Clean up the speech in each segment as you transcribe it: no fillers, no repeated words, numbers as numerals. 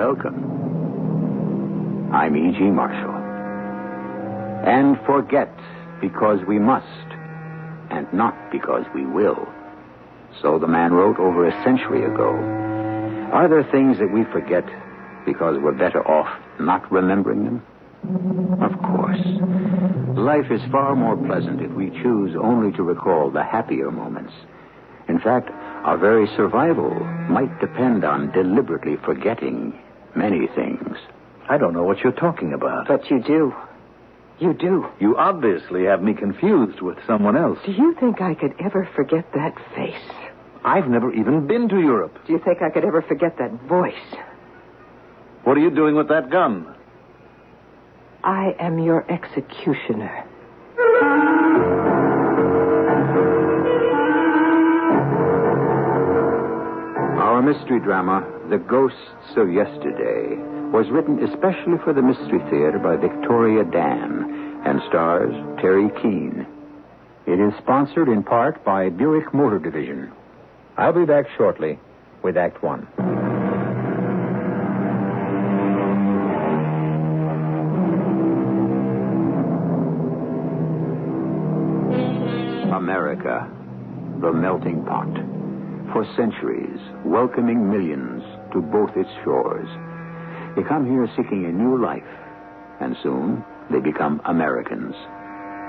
Welcome. I'm E.G. Marshall. And forget because we must, and not because we will. So the man wrote over a century ago. Are there things that we forget because we're better off not remembering them? Of course. Life is far more pleasant if we choose only to recall the happier moments. In fact, our very survival might depend on deliberately forgetting many things. I don't know what you're talking about. But you do. You do. You obviously have me confused with someone else. Do you think I could ever forget that face? I've never even been to Europe. Do you think I could ever forget that voice? What are you doing with that gun? I am your executioner. Our mystery drama, The Ghosts of Yesterday, was written especially for the Mystery Theater by Victoria Dan and stars Terry Keane. It is sponsored in part by Buick Motor Division. I'll be back shortly with Act One. America, the melting pot. For centuries, welcoming millions to both its shores. They come here seeking a new life, and soon they become Americans.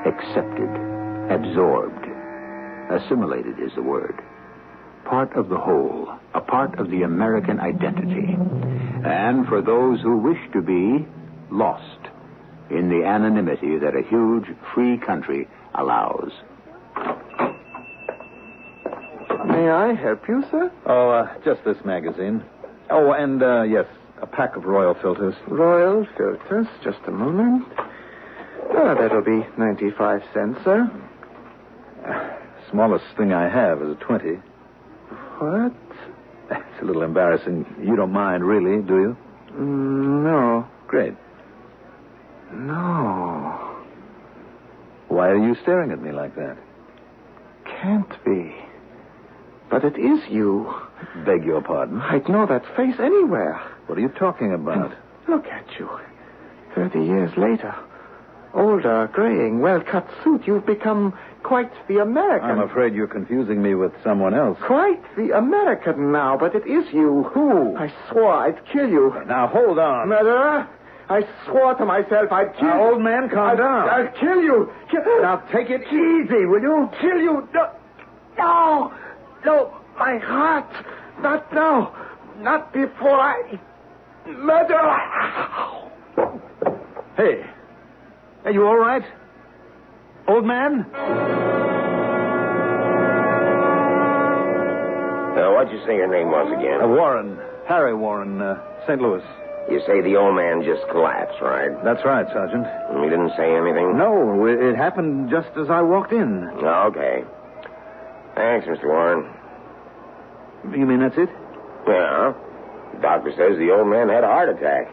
Accepted, absorbed, assimilated is the word. Part of the whole, a part of the American identity. And for those who wish to be, lost in the anonymity that a huge, free country allows. May I help you, sir? Oh, just this magazine. Oh, and, yes, a pack of Royal filters. Royal filters. Just a moment. That'll be 95 cents, sir. Smallest thing I have is a 20. What? It's a little embarrassing. You don't mind, really, do you? No. Great. No. Why are you staring at me like that? Can't be. But it is you. Beg your pardon? I'd know that face anywhere. What are you talking about? Look at you. 30 years later. Older, graying, well-cut suit. You've become quite the American. I'm afraid you're confusing me with someone else. Quite the American now, but it is you. Who? I swore I'd kill you. Now, hold on. Murderer? I swore to myself I'd kill you. Now, old man, calm down. I'll kill you. Now, take it easy, will you? Kill you. No. No, my heart. Not now. Not before I... Murderer. Hey. Are you all right? Old man? What'd you say your name was again? Warren. Harry Warren, St. Louis. You say the old man just collapsed, right? That's right, Sergeant. He didn't say anything? No, it happened just as I walked in. Okay. Thanks, Mr. Warren. You mean that's it? Yeah. The doctor says the old man had a heart attack.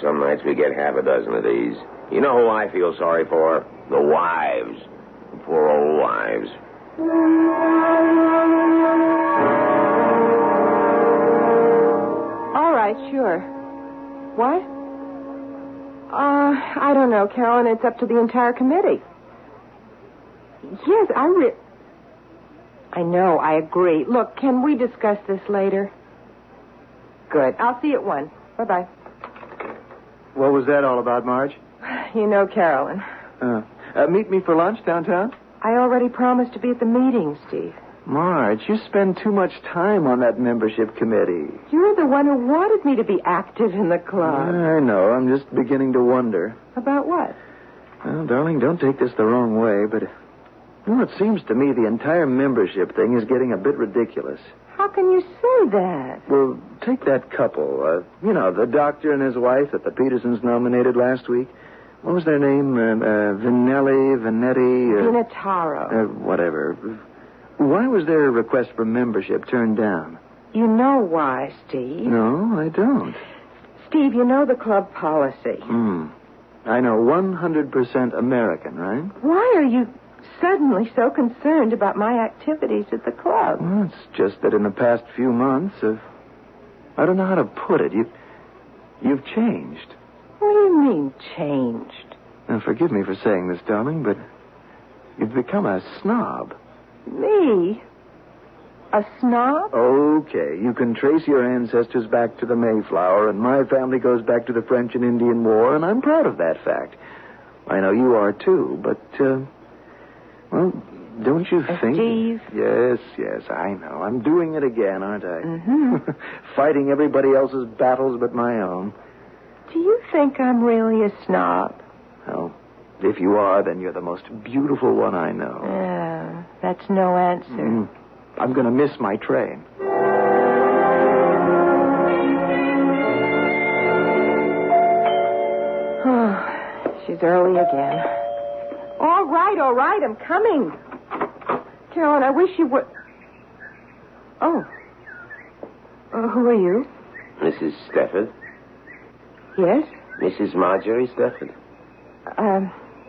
Some nights we get half a dozen of these. You know who I feel sorry for? The wives. The poor old wives. All right, sure. What? I don't know, Carolyn. It's up to the entire committee. Yes, I know, I agree. Look, can we discuss this later? Good. I'll see you at 1. Bye-bye. What was that all about, Marge? You know Carolyn. Meet me for lunch downtown? I already promised to be at the meeting, Steve. Marge, you spend too much time on that membership committee. You're the one who wanted me to be active in the club. I know. I'm just beginning to wonder. About what? Well, darling, don't take this the wrong way, but... Well, it seems to me the entire membership thing is getting a bit ridiculous. How can you say that? Well, take that couple. The doctor and his wife that the Petersons nominated last week. What was their name? Vanetti... Vinataro. Whatever. Why was their request for membership turned down? You know why, Steve. No, I don't. Steve, you know the club policy. I know 100% American, right? Why are you suddenly so concerned about my activities at the club? Well, it's just that in the past few months, I don't know how to put it. You've changed. What do you mean, changed? Now, forgive me for saying this, darling, but you've become a snob. Me? A snob? Okay, you can trace your ancestors back to the Mayflower, and my family goes back to the French and Indian War, and I'm proud of that fact. I know you are, too, but, well, don't you think... Steve? Yes, I know. I'm doing it again, aren't I? Mm-hmm. Fighting everybody else's battles but my own. Do you think I'm really a snob? Well, if you are, then you're the most beautiful one I know. That's no answer. I'm going to miss my train. Oh, she's early again. All right, I'm coming. Carolyn, I wish you would... Oh. Who are you? Mrs. Stafford? Yes? Mrs. Marjorie Stafford?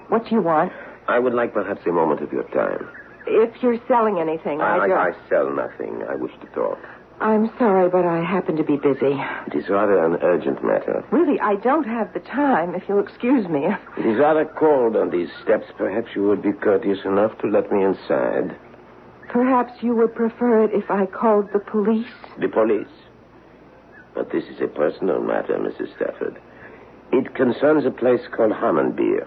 What do you want? I would like perhaps a moment of your time. If you're selling anything, I sell nothing. I wish to talk. I'm sorry, but I happen to be busy. It is rather an urgent matter. Really, I don't have the time, if you'll excuse me. It is rather cold on these steps. Perhaps you would be courteous enough to let me inside. Perhaps you would prefer it if I called the police? The police? But this is a personal matter, Mrs. Stafford. It concerns a place called Hammenbeer.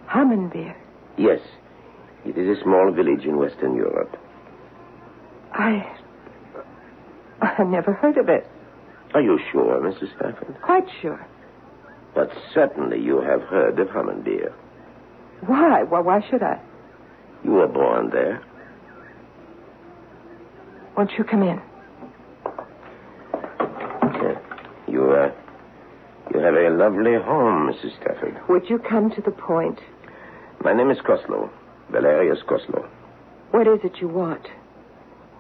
Hammenbeer? Yes. It is a small village in Western Europe. I've never heard of it. Are you sure, Mrs. Stafford? Quite sure. But certainly you have heard of Hammenbeer. Why? Well, why should I? You were born there. Won't you come in? You have a lovely home, Mrs. Stafford. Would you come to the point? My name is Koslow. Valerius Koslow. What is it you want?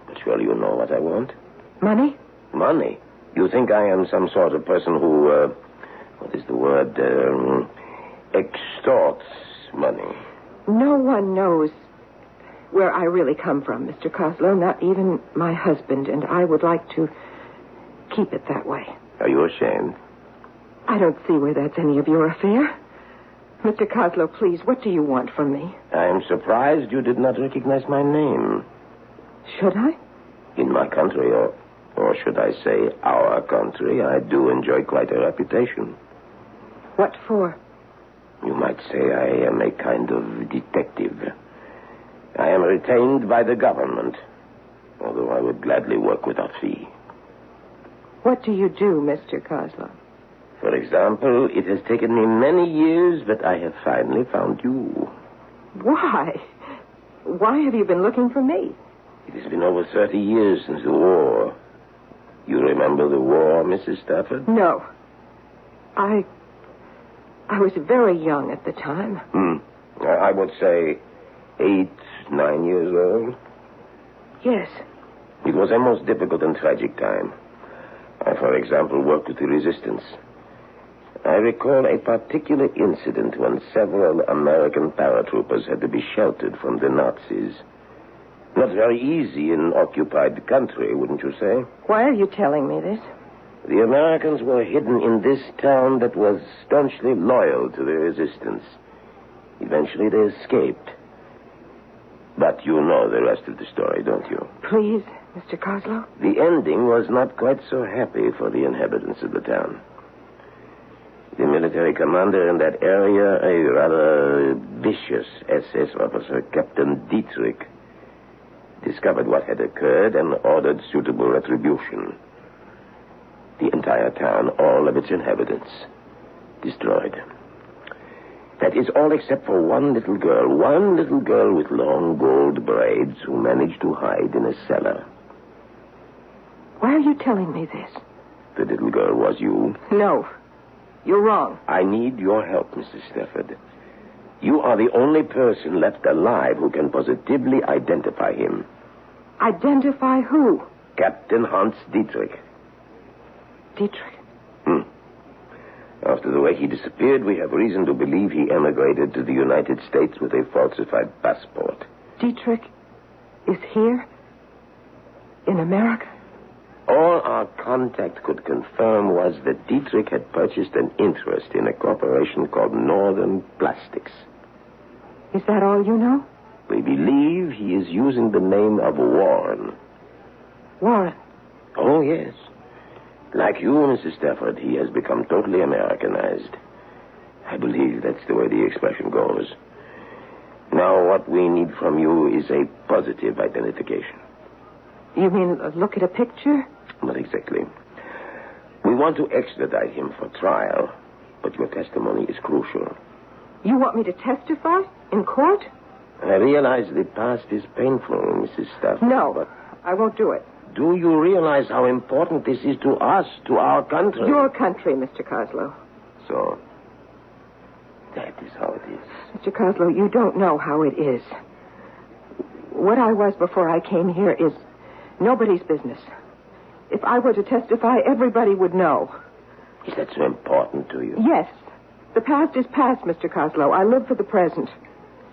But surely you know what I want. Money? Money? You think I am some sort of person who, what is the word, extorts money? No one knows where I really come from, Mr. Koslow, not even my husband, and I would like to keep it that way. Are you ashamed? I don't see where that's any of your affair. Mr. Koslow, please, what do you want from me? I am surprised you did not recognize my name. Should I? In my country, or should I say our country, I do enjoy quite a reputation. What for? You might say I am a kind of detective. I am retained by the government, although I would gladly work without fee. What do you do, Mr. Koslow? For example, it has taken me many years, but I have finally found you. Why? Why have you been looking for me? It has been over 30 years since the war. You remember the war, Mrs. Stafford? No. I was very young at the time. I would say 8, 9 years old. Yes. It was a most difficult and tragic time. I, for example, worked with the resistance. I recall a particular incident when several American paratroopers had to be sheltered from the Nazis. Not very easy in occupied country, wouldn't you say? Why are you telling me this? The Americans were hidden in this town that was staunchly loyal to the resistance. Eventually they escaped. But you know the rest of the story, don't you? Please, Mr. Koslow. The ending was not quite so happy for the inhabitants of the town. The military commander in that area, a rather vicious SS officer, Captain Dietrich, discovered what had occurred and ordered suitable retribution. The entire town, all of its inhabitants, destroyed. That is all except for one little girl with long gold braids who managed to hide in a cellar. Why are you telling me this? The little girl was you. No. You're wrong. I need your help, Mrs. Stafford. You are the only person left alive who can positively identify him. Identify who? Captain Hans Dietrich. Dietrich? After the way he disappeared, we have reason to believe he emigrated to the United States with a falsified passport. Dietrich is here? In America? All our contact could confirm was that Dietrich had purchased an interest in a corporation called Northern Plastics. Is that all you know? We believe he is using the name of Warren. Warren. Oh, yes. Like you, Mrs. Stafford, he has become totally Americanized. I believe that's the way the expression goes. Now, what we need from you is a positive identification. You mean look at a picture? Not exactly. We want to extradite him for trial, but your testimony is crucial. You want me to testify? In court? I realize the past is painful, Mrs. Stafford. No, but I won't do it. do you realize how important this is to us, to our country? Your country, Mr. Coslow. So, that is how it is. Mr. Coslow, you don't know how it is. What I was before I came here is nobody's business. If I were to testify, everybody would know. Is that so important to you? Yes. The past is past, Mr. Coslow. I live for the present.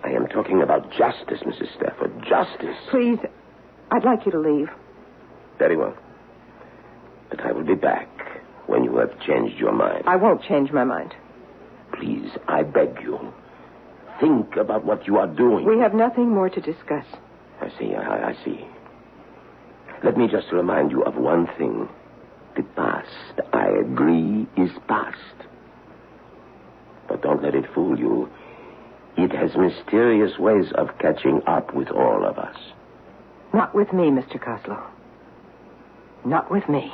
I am talking about justice, Mrs. Stafford. Justice. Please, I'd like you to leave. Very well. But I will be back when you have changed your mind. I won't change my mind. Please, I beg you. Think about what you are doing. We have nothing more to discuss. I see, I see. Let me just remind you of one thing. The past, I agree, is past. But don't let it fool you. It has mysterious ways of catching up with all of us. Not with me, Mr. Coslow. Not with me.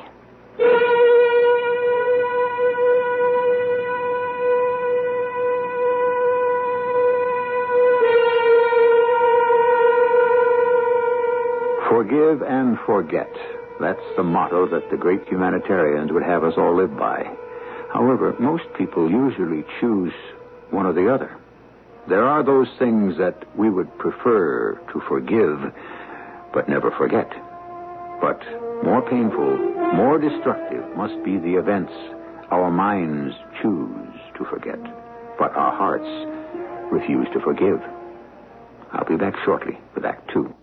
Forgive and forget. That's the motto that the great humanitarians would have us all live by. However, most people usually choose one or the other. There are those things that we would prefer to forgive, but never forget. But more painful, more destructive must be the events our minds choose to forget, but our hearts refuse to forgive. I'll be back shortly with Act 2.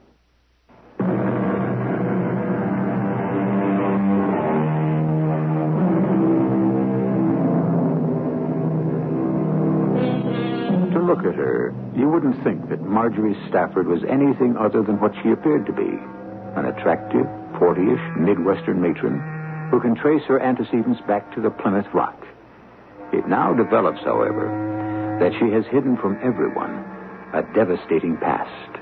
Look at her, you wouldn't think that Marjorie Stafford was anything other than what she appeared to be. An attractive, 40-ish Midwestern matron who can trace her antecedents back to the Plymouth Rock. It now develops, however, that she has hidden from everyone a devastating past.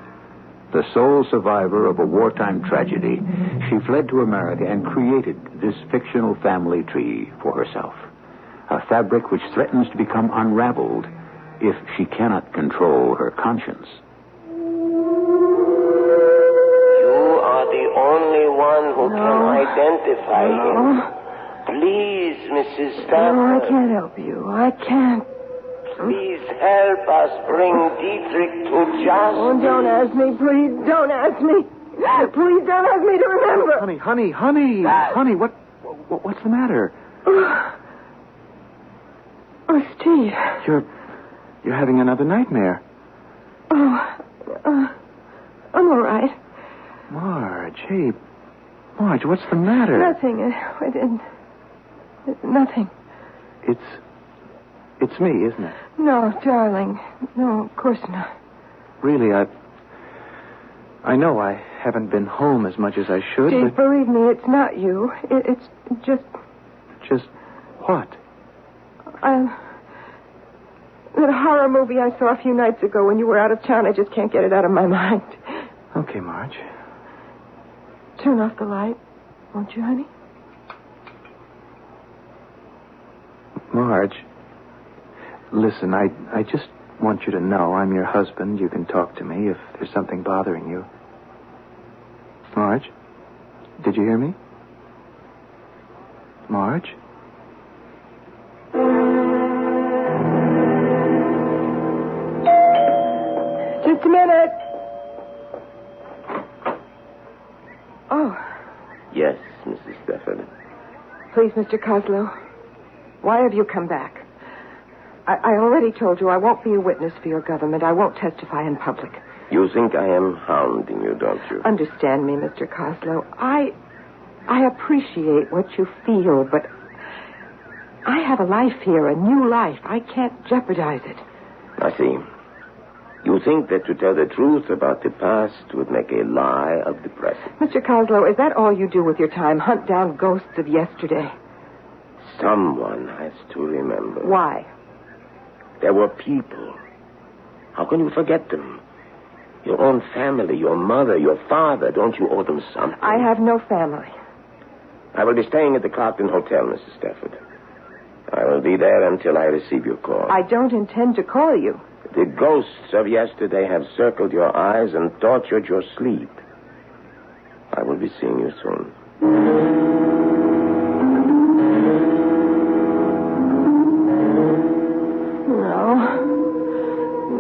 The sole survivor of a wartime tragedy, she fled to America and created this fictional family tree for herself. A fabric which threatens to become unraveled if she cannot control her conscience. You are the only one who can identify him. Please, Mrs. Stafford. No, I can't help you. I can't. Please help us bring Dietrich to justice. Oh, don't ask me, please. Don't ask me. Please don't ask me to remember. Honey, what's the matter? Oh, Steve. You're having another nightmare. Oh, I'm all right. Marge, hey. Marge, what's the matter? Nothing. Nothing. It's me, isn't it? No, darling. No, of course not. Really, I know I haven't been home as much as I should, Steve, believe me, it's not you. It's just... Just what? That horror movie I saw a few nights ago when you were out of town, I just can't get it out of my mind. Okay, Marge. Turn off the light, won't you, honey? Marge, listen, I just want you to know I'm your husband. You can talk to me if there's something bothering you. Marge, did you hear me? Marge? Just a minute. Oh. Yes, Mrs. Stafford. Please, Mr. Coslow, why have you come back? I already told you I won't be a witness for your government. I won't testify in public. You think I am hounding you, don't you? Understand me, Mr. Coslow. I appreciate what you feel, but I have a life here, a new life. I can't jeopardize it. I see. You think that to tell the truth about the past would make a lie of the present. Mr. Coslow, is that all you do with your time? Hunt down ghosts of yesterday? Someone has to remember. Why? There were people. How can you forget them? Your own family, your mother, your father. Don't you owe them something? I have no family. I will be staying at the Clarkton Hotel, Mrs. Stafford. I will be there until I receive your call. I don't intend to call you. The ghosts of yesterday have circled your eyes and tortured your sleep. I will be seeing you soon.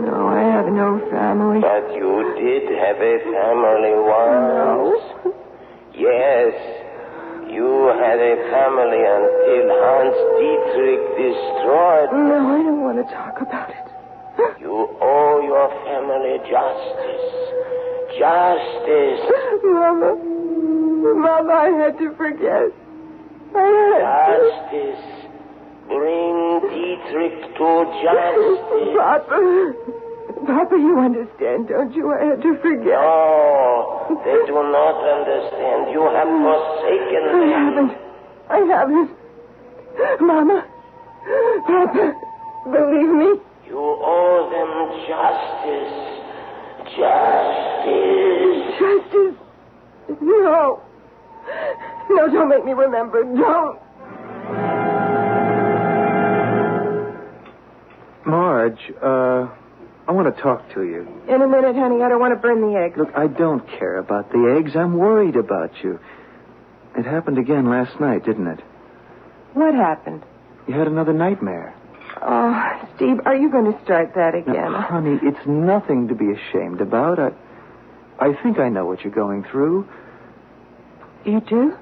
No, I have no family. But you did have a family once. No. Yes. You had a family until Hans Dietrich destroyed. No, I don't want to talk about it. You owe your family justice. Justice. Mama, I had to forget. Justice. Bring Dietrich to justice. Papa, you understand, don't you? I had to forget. No, they do not understand. You have forsaken them. I haven't. Mama, Papa, believe me. You owe them justice. Justice. Justice? No. No, don't make me remember. Don't. Marge, I want to talk to you. In a minute, honey. I don't want to burn the eggs. Look, I don't care about the eggs. I'm worried about you. It happened again last night, didn't it? What happened? You had another nightmare. Oh, Steve, are you going to start that again? Now, honey, it's nothing to be ashamed about. I think I know what you're going through. You do?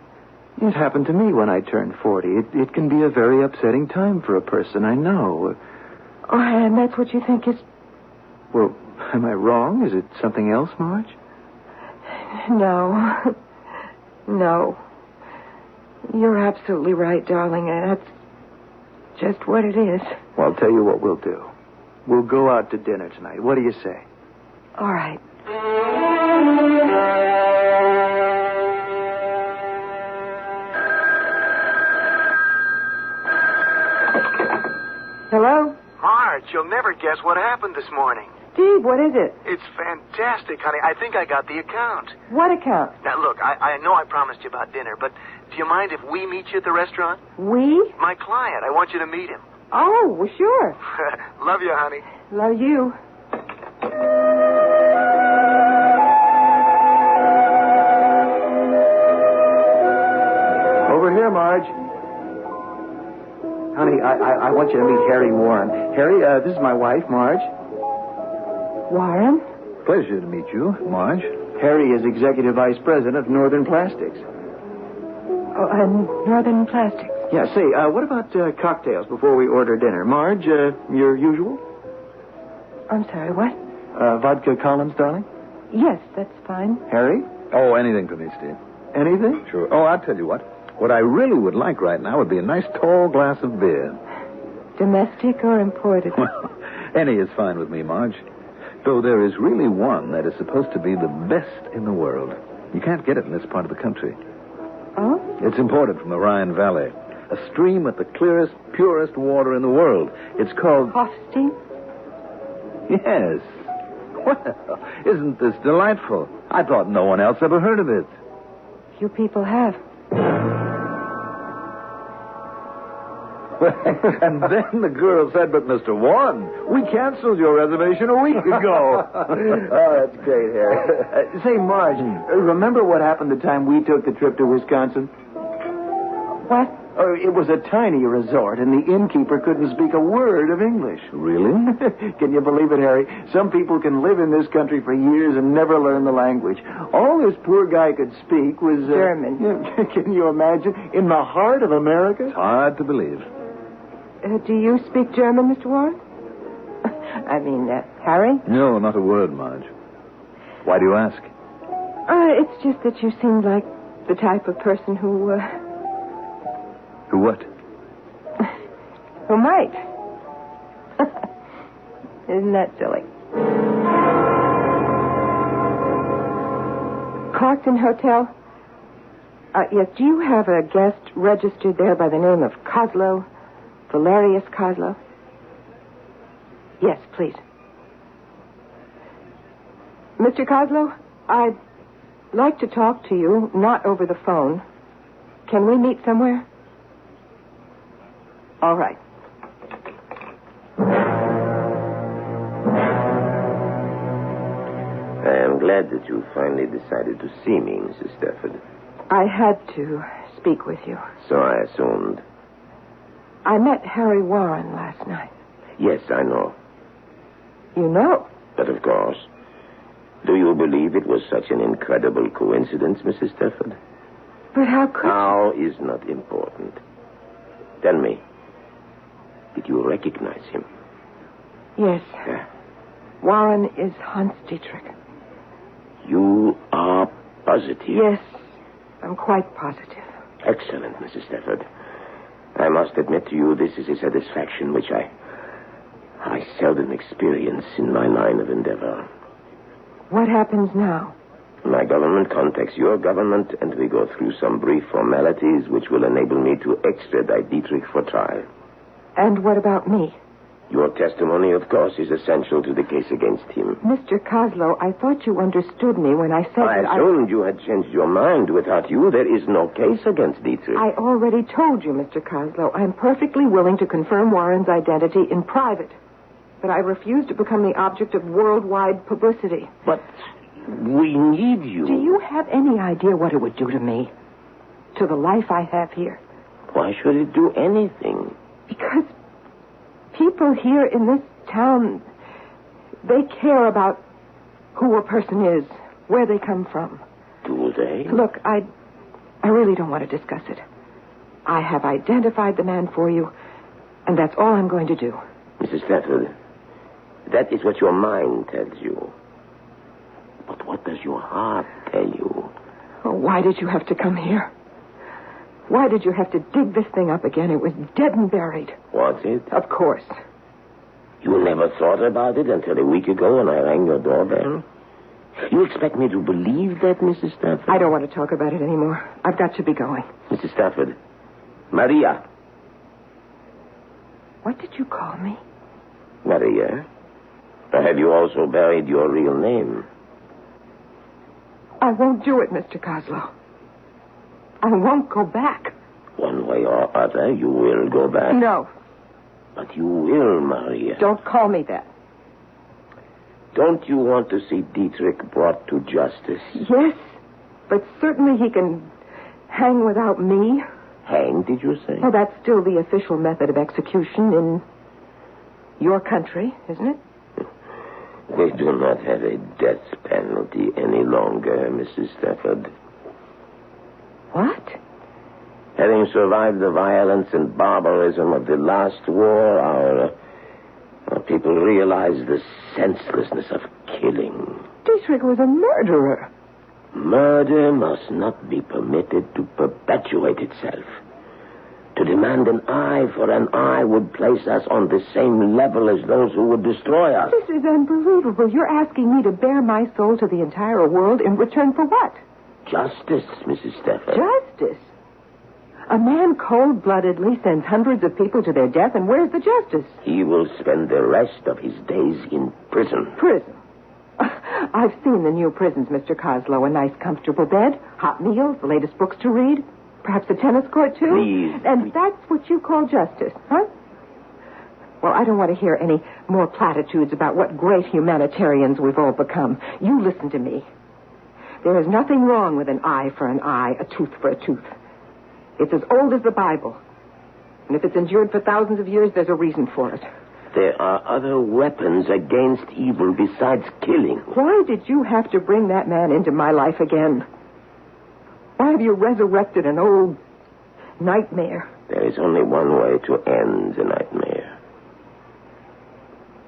It happened to me when I turned 40. It can be a very upsetting time for a person, I know. Oh, and that's what you think is... Well, am I wrong? Is it something else, Marge? No. No. You're absolutely right, darling. That's just what it is. Well, I'll tell you what we'll do. We'll go out to dinner tonight. What do you say? All right. Hello? Marge, you'll never guess what happened this morning. Steve, what is it? It's fantastic, honey. I think I got the account. What account? Now, look, I know I promised you about dinner, but do you mind if we meet you at the restaurant? We? My client. I want you to meet him. Oh, well, sure. Love you, honey. Love you. Over here, Marge. Honey, I want you to meet Harry Warren. Harry, this is my wife, Marge. Warren? Pleasure to meet you, Marge. Harry is Executive Vice President of Northern Plastics. Oh, Northern Plastics. Yeah, say, what about cocktails before we order dinner? Marge, your usual? I'm sorry, what? Vodka Collins, darling? Yes, that's fine. Harry? Oh, anything for me, Steve. Anything? Sure. Oh, I'll tell you what. What I really would like right now would be a nice tall glass of beer. Domestic or imported? Well, any is fine with me, Marge. Though there is really one that is supposed to be the best in the world. You can't get it in this part of the country. Oh? It's imported from the Rhine Valley. A stream with the clearest, purest water in the world. It's called... Hofstein? Yes. Well, isn't this delightful? I thought no one else ever heard of it. You people have. And then the girl said, but Mr. Warren, we canceled your reservation a week ago. Oh, that's great, Harry. Say, Marge, remember what happened the time we took the trip to Wisconsin? What? Oh, it was a tiny resort, and the innkeeper couldn't speak a word of English. Really? Can you believe it, Harry? Some people can live in this country for years and never learn the language. All this poor guy could speak was... German. Can you imagine? In the heart of America? It's hard to believe. Do you speak German, Mr. Warren? I mean, Harry? No, not a word, Marge. Why do you ask? It's just that you seemed like the type of person who what? who might. Isn't that silly? Clarkson Hotel? Yes, do you have a guest registered there by the name of Kozlow? Valerius Kozlow? Yes, please. Mr. Kozlow, I'd like to talk to you, not over the phone. Can we meet somewhere? All right. I am glad that you finally decided to see me, Mrs. Stafford. I had to speak with you. So I assumed. I met Harry Warren last night. Yes, I know. You know? But of course. Do you believe it was such an incredible coincidence, Mrs. Stafford? But how could How is not important. Tell me, did you recognize him? Yes. Yeah. Warren is Hans Dietrich. You are positive? Yes, I'm quite positive. Excellent, Mrs. Stafford. I must admit to you this is a satisfaction which I seldom experience in my line of endeavor. What happens now? My government contacts your government, and we go through some brief formalities which will enable me to extradite Dietrich for trial. And what about me? Your testimony, of course, is essential to the case against him. Mr. Kozlow, I thought you understood me when I said I that assumed you had changed your mind. Without you, there is no case against Dietrich. I already told you, Mr. Kozlow, I'm perfectly willing to confirm Warren's identity in private. But I refuse to become the object of worldwide publicity. But we need you. Do you have any idea what it would do to me? To the life I have here? Why should it do anything? Because people here in this town, they care about who a person is, where they come from. Do they? Look, I really don't want to discuss it. I have identified the man for you, and that's all I'm going to do. Mrs. Stafford, that is what your mind tells you. But what does your heart tell you? Oh, why did you have to come here? Why did you have to dig this thing up again? It was dead and buried. Was it? Of course. You never thought about it until a week ago when I rang your doorbell? You expect me to believe that, Mrs. Stafford? I don't want to talk about it anymore. I've got to be going. Mrs. Stafford. Maria. What did you call me? Maria? Or have you also buried your real name? I won't do it, Mr. Kozlow. I won't go back. One way or other, you will go back. No. But you will, Maria. Don't call me that. Don't you want to see Dietrich brought to justice? Yes, but certainly he can hang without me. Hang, did you say? Well, that's still the official method of execution in your country, isn't it? We do not have a death penalty any longer, Mrs. Stafford. What? Having survived the violence and barbarism of the last war, our people realized the senselessness of killing. Dietrich was a murderer. Murder must not be permitted to perpetuate itself. To demand an eye for an eye would place us on the same level as those who would destroy us. This is unbelievable. You're asking me to bare my soul to the entire world in return for what? Justice, Mrs. Stafford. Justice? A man cold-bloodedly sends hundreds of people to their death, and where's the justice? He will spend the rest of his days in prison. Prison? I've seen the new prisons, Mr. Kozlow. A nice, comfortable bed, hot meals, the latest books to read, perhaps a tennis court, too. Please. And that's what you call justice, huh? Well, I don't want to hear any more platitudes about what great humanitarians we've all become. You listen to me. There is nothing wrong with an eye for an eye, a tooth for a tooth. It's as old as the Bible. And if it's endured for thousands of years, there's a reason for it. There are other weapons against evil besides killing. Why did you have to bring that man into my life again? Why have you resurrected an old nightmare? There is only one way to end the nightmare.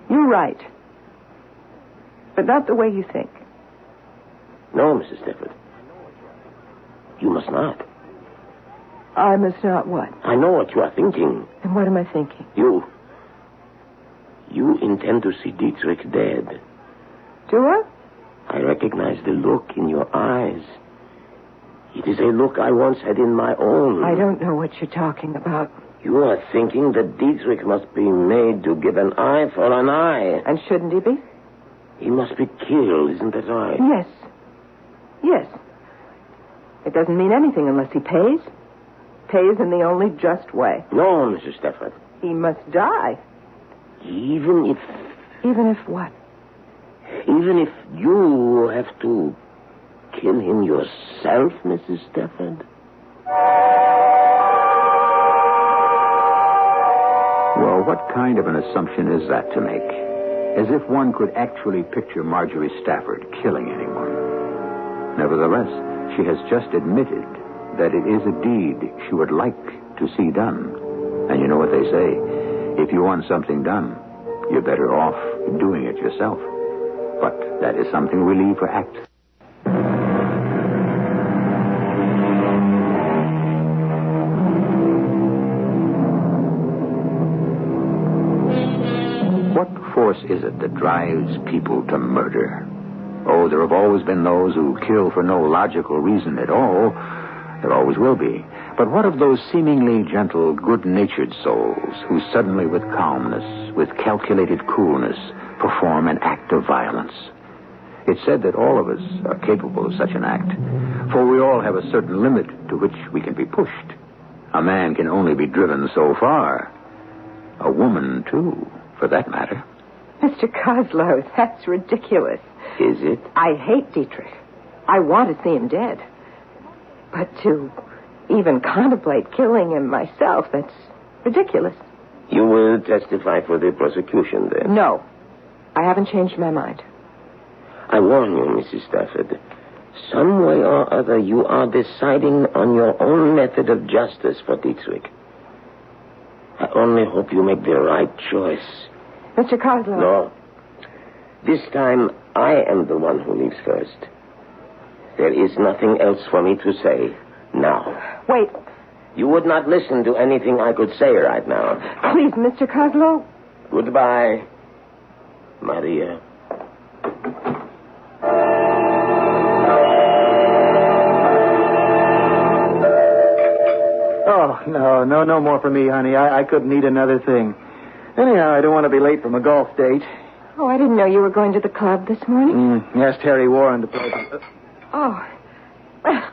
You're right. But not the way you think. No, Mrs. Stafford. You must not. I must not what? I know what you are thinking. And what am I thinking? You intend to see Dietrich dead. Do I? I recognize the look in your eyes. It is a look I once had in my own. I don't know what you're talking about. You are thinking that Dietrich must be made to give an eye for an eye. And shouldn't he be? He must be killed, isn't that right? Yes. Yes. It doesn't mean anything unless he pays. Pays in the only just way. No, Mrs. Stafford. He must die. Even if... Even if what? Even if you have to kill him yourself, Mrs. Stafford? Well, what kind of an assumption is that to make? As if one could actually picture Marjorie Stafford killing anyone. Nevertheless, she has just admitted that it is a deed she would like to see done. And you know what they say, if you want something done, you're better off doing it yourself. But that is something we leave for act. What force is it that drives people to murder? Oh, there have always been those who kill for no logical reason at all. There always will be. But what of those seemingly gentle, good-natured souls who suddenly, with calmness, with calculated coolness, perform an act of violence? It's said that all of us are capable of such an act, for we all have a certain limit to which we can be pushed. A man can only be driven so far. A woman, too, for that matter. Mr. Kozlow, that's ridiculous. Is it? I hate Dietrich. I want to see him dead. But to even contemplate killing him myself, that's ridiculous. You will testify for the prosecution, then? No. I haven't changed my mind. I warn you, Mrs. Stafford. Some way or other, you are deciding on your own method of justice for Dietrich. I only hope you make the right choice. Mr. Kozlow. No. This time, I am the one who leaves first. There is nothing else for me to say now. Wait. You would not listen to anything I could say right now. Please, Mr. Kozlow. Goodbye, Maria. Oh, no more for me, honey. I couldn't eat another thing. Anyhow, I don't want to be late for my golf date. Oh, I didn't know you were going to the club this morning. Asked Harry Warren to play. Oh. Well,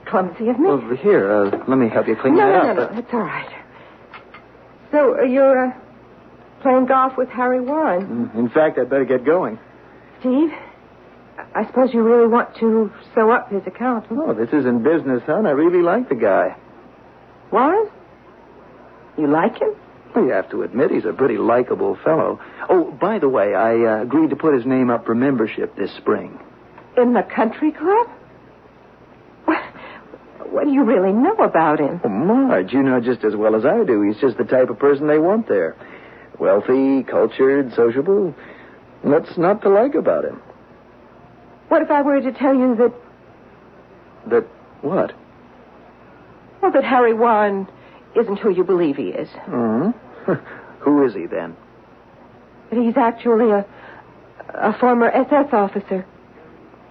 clumsy of me. Over here, let me help you clean that up. No, it's all right. So, you're playing golf with Harry Warren? In fact, I'd better get going. Steve, I suppose you really want to sew up his account. Oh, this isn't business, son. I really like the guy. Warren? You like him? Well, you have to admit he's a pretty likable fellow. Oh, by the way, I agreed to put his name up for membership this spring. In the country club? What do you really know about him? Oh, Marge, you know just as well as I do. He's just the type of person they want there. Wealthy, cultured, sociable. What's not to like about him? What if I were to tell you that... That what? Well, that Harry Warren isn't who you believe he is. Mm-hmm. Who is he, then? That he's actually a former SS officer.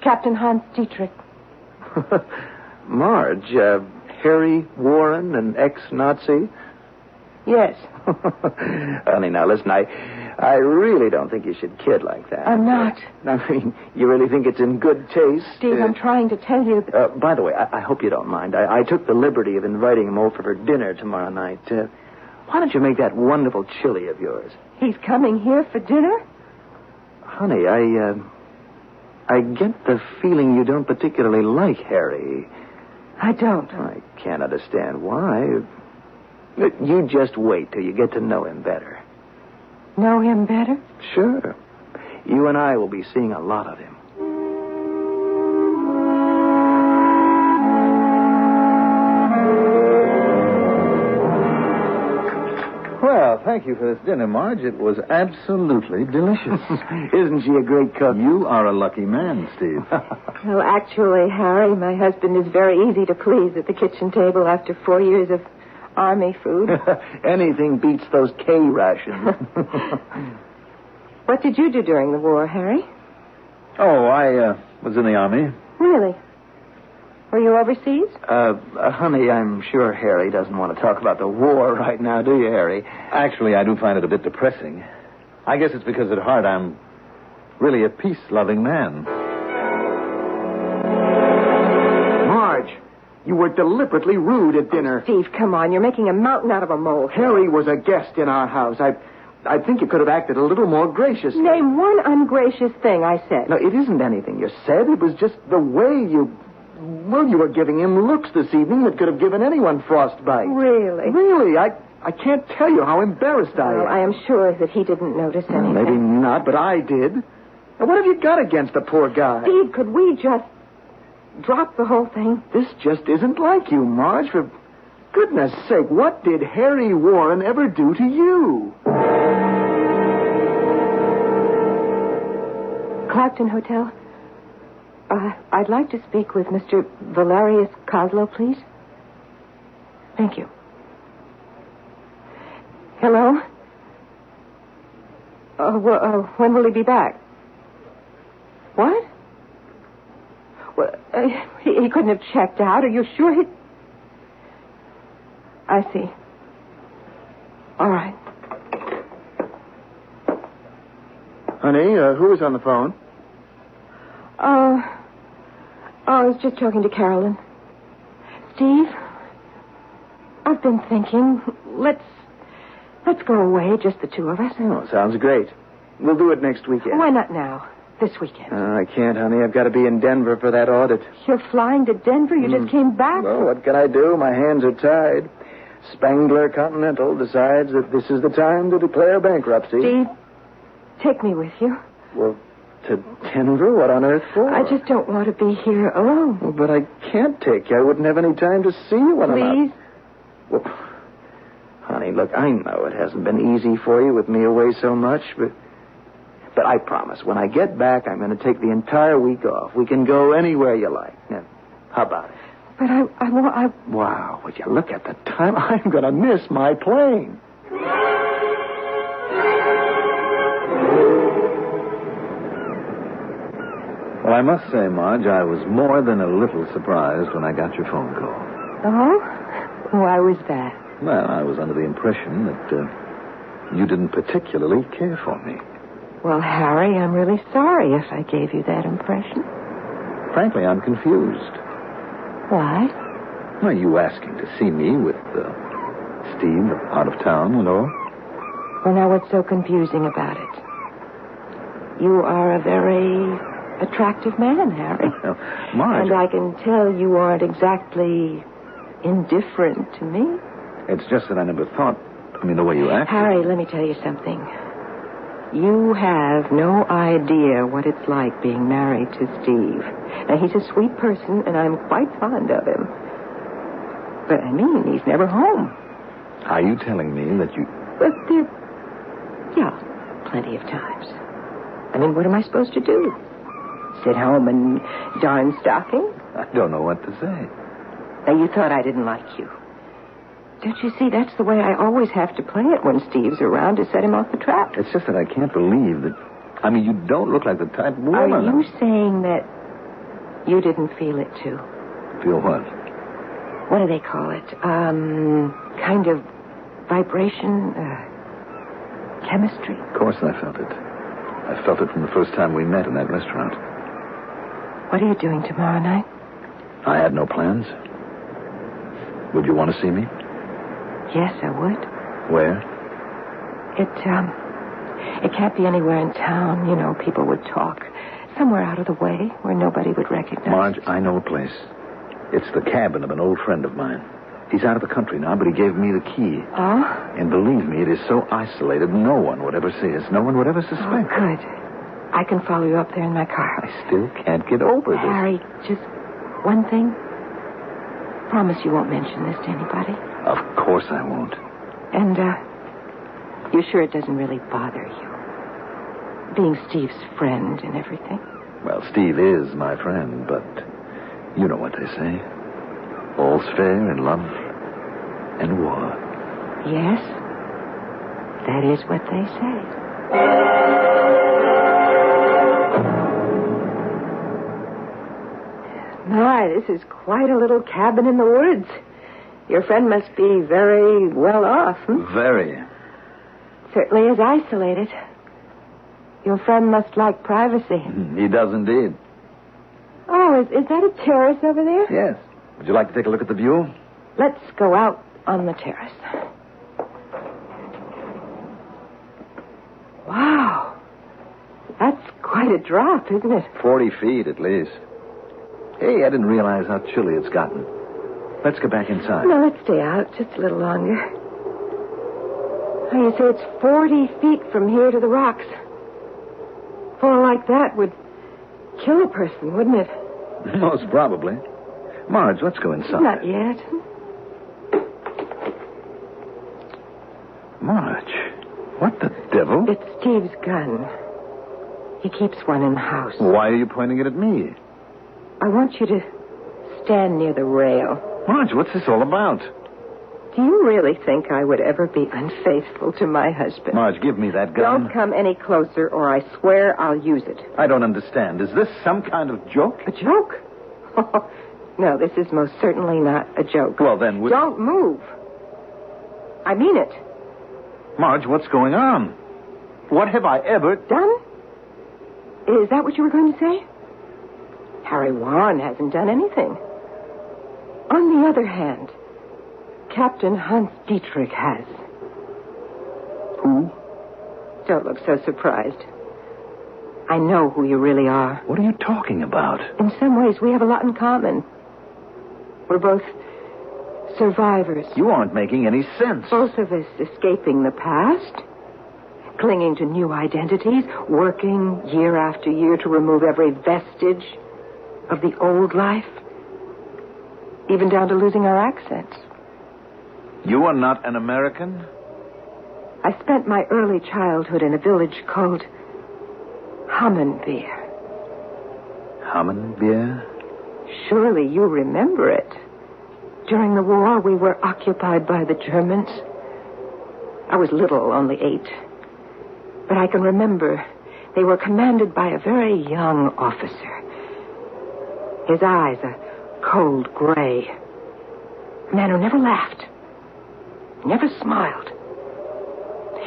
Captain Hans Dietrich. Marge, Harry Warren, an ex-Nazi? Yes. Honey, now listen, I really don't think you should kid like that. I'm not. I mean, you really think it's in good taste? Steve, I'm trying to tell you that... by the way, I hope you don't mind. I took the liberty of inviting him over for dinner tomorrow night. Why don't you make that wonderful chili of yours? He's coming here for dinner? Honey, I get the feeling you don't particularly like Harry. I don't. I can't understand why. You just wait till you get to know him better. Know him better? Sure. You and I will be seeing a lot of him. Well, Well, thank you for this dinner, Marge. It was absolutely delicious. Isn't she a great cook? You are a lucky man, Steve. Well, actually, Harry, my husband is very easy to please at the kitchen table after 4 years of Army food. Anything beats those K rations. What did you do during the war, Harry? Oh, I was in the Army. Really? Were you overseas? Honey, I'm sure Harry doesn't want to talk about the war right now, do you, Harry? Actually, I do find it a bit depressing. I guess it's because at heart I'm really a peace-loving man. Marge, you were deliberately rude at dinner. Steve, come on. You're making a mountain out of a molehill. Harry was a guest in our house. I think you could have acted a little more graciously. Name one ungracious thing I said. No, it isn't anything you said. It was just the way you... Well, you were giving him looks this evening that could have given anyone frostbite. Really? Really? I can't tell you how embarrassed I am. Well, I am sure that he didn't notice anything. Maybe not, but I did. Now, what have you got against the poor guy? Steve, could we just drop the whole thing? This just isn't like you, Marge. For goodness sake, what did Harry Warren ever do to you? Clarkton Hotel? I'd like to speak with Mr. Valerius Coslow, please. Thank you. Hello? When will he be back? What? Well, he couldn't have checked out. Are you sure he... I see. All right. Honey, who is on the phone? I was just talking to Carolyn. Steve, I've been thinking, let's go away, just the two of us. Oh, sounds great. We'll do it next weekend. Why not now? This weekend. I can't, honey. I've got to be in Denver for that audit. You're flying to Denver? You just came back? Well, what can I do? My hands are tied. Spangler Continental decides that this is the time to declare bankruptcy. Steve, take me with you. Well, to Denver? What on earth for? I just don't want to be here alone. Well, but I can't take you. I wouldn't have any time to see you when I'm out. Please? Well, honey, look, I know it hasn't been easy for you with me away so much, but I promise, when I get back, I'm going to take the entire week off. We can go anywhere you like. Now, how about it? But I... Wow, would you look at the time? I'm going to miss my plane. Well, I must say, Marge, I was more than a little surprised when I got your phone call. Oh? Why was that? Well, I was under the impression that you didn't particularly care for me. Well, Harry, I'm really sorry if I gave you that impression. Frankly, I'm confused. Why? Are you asking to see me with Steve out of town and all? Well, now, what's so confusing about it? You are a very attractive man, Harry. Marge... And I can tell you aren't exactly indifferent to me. It's just that I never thought... the way you act... Harry, let me tell you something. You have no idea what it's like being married to Steve. Now, he's a sweet person, and I'm quite fond of him. But, he's never home. Are you telling me that you... But yeah, plenty of times. What am I supposed to do? Sit home and darn stockings? I don't know what to say. Now, you thought I didn't like you. Don't you see, that's the way I always have to play it when Steve's around to set him off the trap. It's just that I can't believe that... you don't look like the type of woman... Are you saying that you didn't feel it, too? Feel what? What do they call it? Kind of vibration, chemistry? Of course I felt it. I felt it from the first time we met in that restaurant. What are you doing tomorrow night? I had no plans. Would you want to see me? Yes, I would. Where? It can't be anywhere in town. People would talk. Somewhere out of the way where nobody would recognize Marge, us. I know a place. It's the cabin of an old friend of mine. He's out of the country now, but he gave me the key. Oh? And believe me, it is so isolated, no one would ever see us. No one would ever suspect. Oh, good. I can follow you up there in my car. I still can't get over this. Harry, just one thing. Promise you won't mention this to anybody. Of course I won't. And, You sure it doesn't really bother you? Being Steve's friend and everything? Well, Steve is my friend, but you know what they say. All's fair in love and war. Yes, that is what they say. My, this is quite a little cabin in the woods. Your friend must be very well off, Very. Certainly is isolated. Your friend must like privacy. He does indeed. Oh, is that a terrace over there? Yes. Would you like to take a look at the view? Let's go out on the terrace. Wow. That's quite a drop, isn't it? 40 feet at least. Hey, I didn't realize how chilly it's gotten. Let's get back inside. No, let's stay out just a little longer. Oh, you say it's 40 feet from here to the rocks. Fall like that would kill a person, wouldn't it? Most probably. Marge, let's go inside. Not yet. Marge, what the devil? It's Steve's gun. He keeps one in the house. Why are you pointing it at me? I want you to stand near the rail. Marge, what's this all about? Do you really think I would ever be unfaithful to my husband? Marge, give me that gun. Don't come any closer, or I swear I'll use it. I don't understand. Is this some kind of joke? A joke? No, this is most certainly not a joke. Well, then... Don't move. I mean it. Marge, what's going on? What have I ever... Done? Is that what you were going to say? Harry Warren hasn't done anything. On the other hand, Captain Hans Dietrich has. Who? Don't look so surprised. I know who you really are. What are you talking about? In some ways, we have a lot in common. We're both survivors. You aren't making any sense. Both of us escaping the past, clinging to new identities, working year after year to remove every vestige of the old life, even down to losing our accents. You are not an American? I spent my early childhood in a village called Hammenbeer. Hammenbeer? Surely you remember it. During the war, we were occupied by the Germans. I was little, only 8. But I can remember they were commanded by a very young officer. His eyes a cold gray. A man who never laughed, never smiled.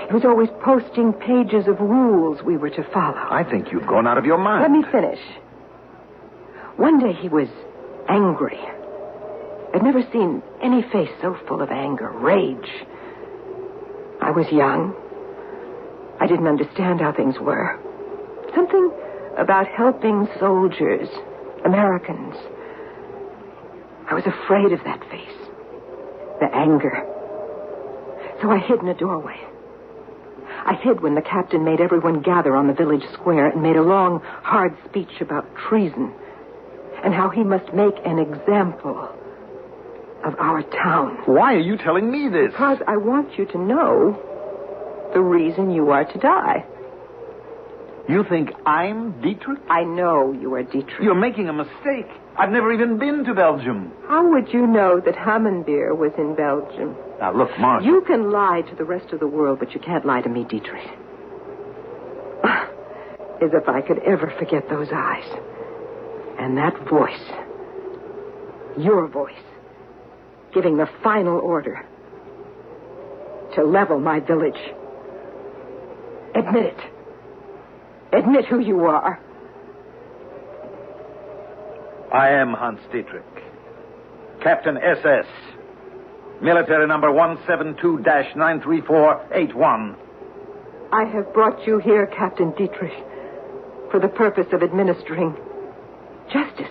He was always posting pages of rules we were to follow. I think you've gone out of your mind. Let me finish. One day he was angry. I'd never seen any face so full of anger, rage. I was young. I didn't understand how things were. Something about helping soldiers, Americans. I was afraid of that face, the anger. So I hid in a doorway. I hid when the captain made everyone gather on the village square and made a long, hard speech about treason and how he must make an example of our town. Why are you telling me this? Because I want you to know the reason you are to die. You think I'm Dietrich? I know you are Dietrich. You're making a mistake. I've never even been to Belgium. How would you know that Hammenbeer was in Belgium? Now, look, Marge. You can lie to the rest of the world, but you can't lie to me, Dietrich. As if I could ever forget those eyes. And that voice. Your voice. Giving the final order. To level my village. Admit it. Admit who you are. I am Hans Dietrich. Captain SS. Military number 172-93481. I have brought you here, Captain Dietrich, for the purpose of administering justice.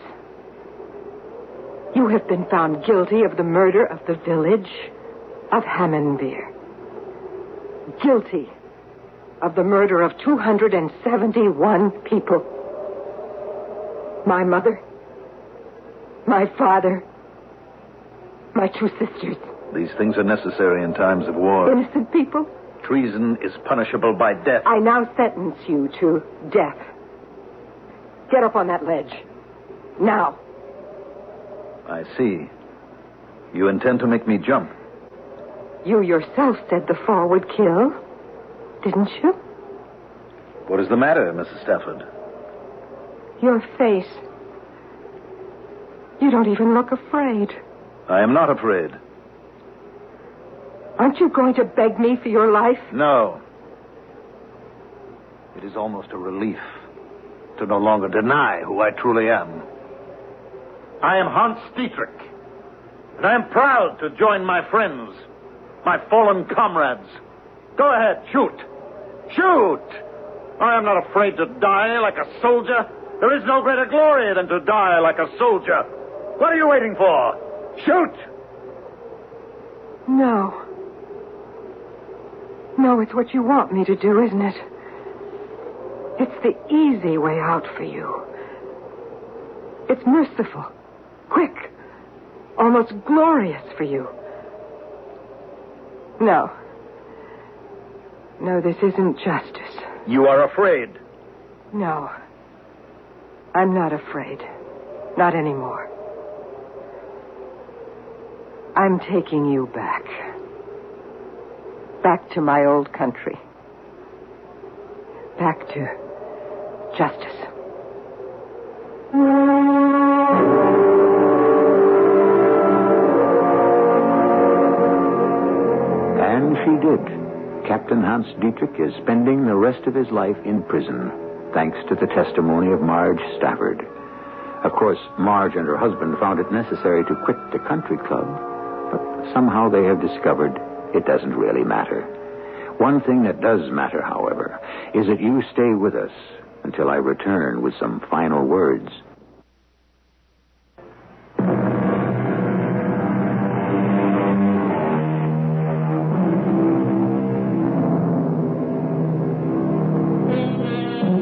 You have been found guilty of the murder of the village of Hammenbeer. Guilty of the murder of 271 people. My mother, my father, my 2 sisters. These things are necessary in times of war. Innocent people Treason is punishable by death. I now sentence you to death. Get up on that ledge. Now. I see. You intend to make me jump. You yourself said the fall would kill, didn't you? What is the matter, Mrs. Stafford? Your face. You don't even look afraid. I am not afraid. Aren't you going to beg me for your life? No. It is almost a relief to no longer deny who I truly am. I am Hans Dietrich, and I am proud to join my friends, my fallen comrades. Go ahead, shoot. Shoot! I am not afraid to die like a soldier. There is no greater glory than to die like a soldier. What are you waiting for? Shoot! No. No, it's what you want me to do, isn't it? It's the easy way out for you. It's merciful, quick, almost glorious for you. No. No, this isn't justice. You are afraid. No. I'm not afraid. Not anymore. I'm taking you back. Back to my old country. Back to justice. And she did. Captain Hans Dietrich is spending the rest of his life in prison, thanks to the testimony of Marge Stafford. Of course, Marge and her husband found it necessary to quit the country club, but somehow they have discovered it doesn't really matter. One thing that does matter, however, is that you stay with us until I return with some final words.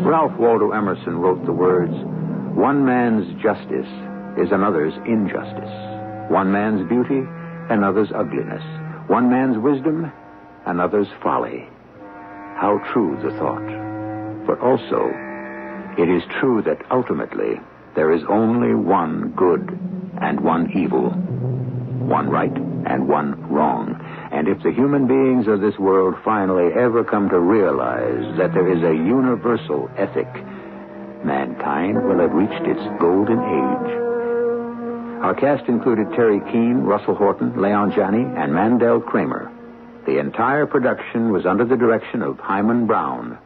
Ralph Waldo Emerson wrote the words, "One man's justice is another's injustice. One man's beauty, another's ugliness. One man's wisdom, another's folly." How true the thought. But also, it is true that ultimately there is only one good and one evil, one right and one wrong. And if the human beings of this world finally ever come to realize that there is a universal ethic, mankind will have reached its golden age. Our cast included Terry Keane, Russell Horton, Leon Janney, and Mandel Kramer. The entire production was under the direction of Hyman Brown.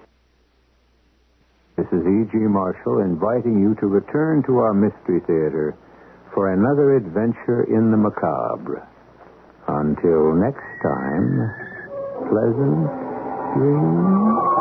This is E.G. Marshall inviting you to return to our Mystery Theater for another adventure in the macabre. Until next time, pleasant dreams.